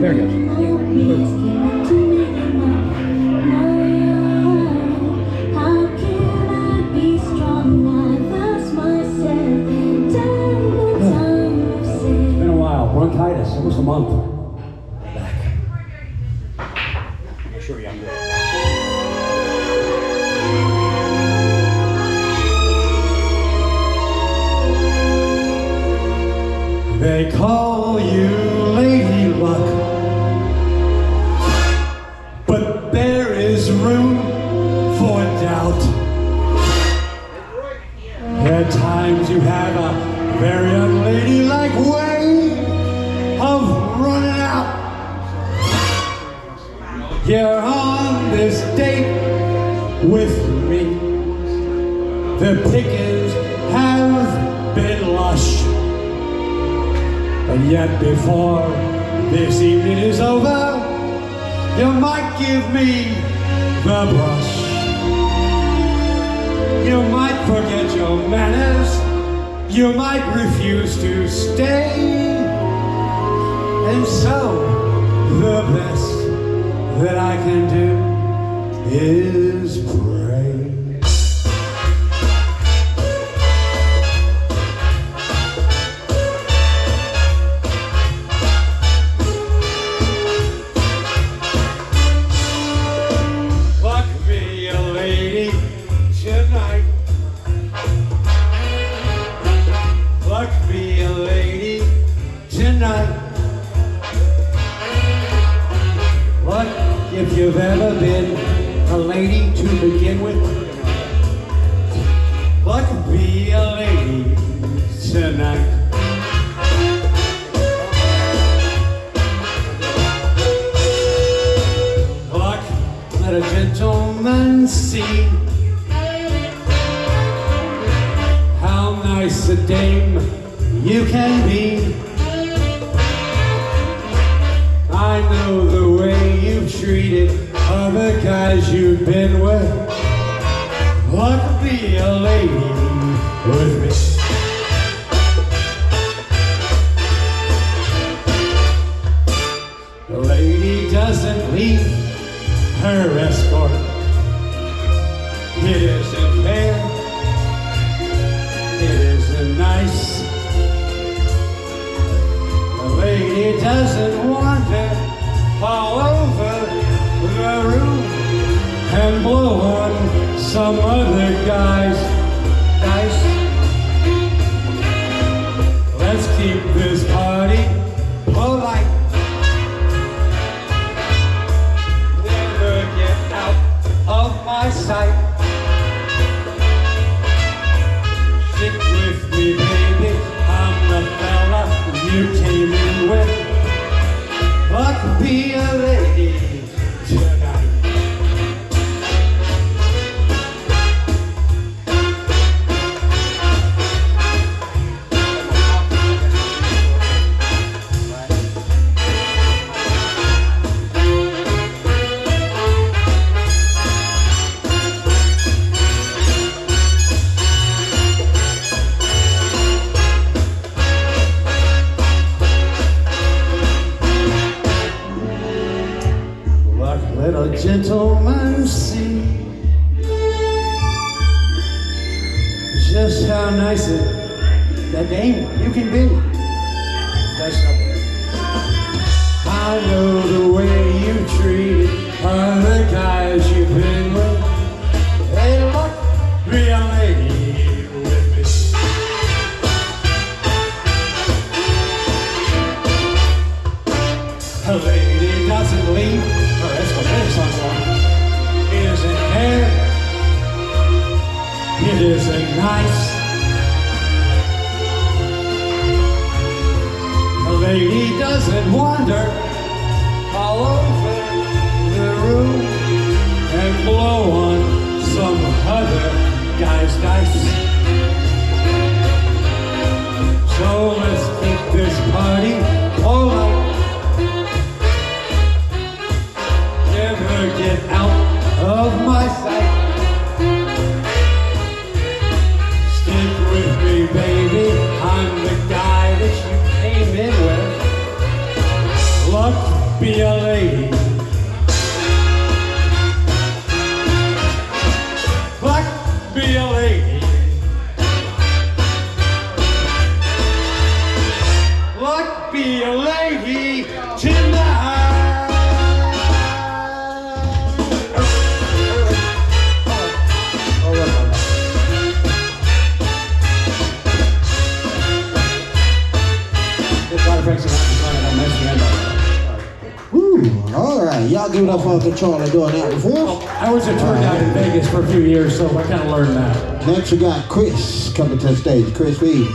There it goes. Bronchitis, almost a month. Back. I assure you I'm good. They call you Lady-Luck, but there is room for doubt. At times you have a very unladylike way of running out. You're on this date with me. The pickings have been lush, and yet before this evening is over, you might give me the brush. You might forget your manners. You might refuse to stay. And so, the best that I can do is pray. Pluck me a lady tonight. Pluck me a lady tonight. But if you've ever been a lady to begin with, pluck me a lady tonight. Pluck, let a gentleman see how nice a dame you can be. I know the way you've treated other guys you've been with. Pluck me a lady with me. The lady doesn't leave her escort. It isn't fair. It isn't nice. The lady doesn't wander all over the room and blow on some other guy's dice. Let's keep this party polite. Never get out of my sight. Stick with me, baby. I'm the fella you came in with. Pluck me a lady tonight. Let a gentleman see just how nice that dame you can be. That's something. I know the way you treat other guys you've been with. Hey, look, be a lady with me. A lady doesn't leave her escalator on. It isn't fair. It isn't nice. A lady doesn't wander all over the room and blow on some other guy's dice. So let's keep this party polite. Never get out of my sight. Stick with me, baby. I'm the guy that you came in with. Luck be a lady. Luck be a lady. Luck be a lady tonight. Woo, all right. Y'all give it up for Uncle Charlie doing that before. I was a tour guide in Vegas for a few years, so I kind of learned that. Next we got Chris coming to the stage. Chris Reed.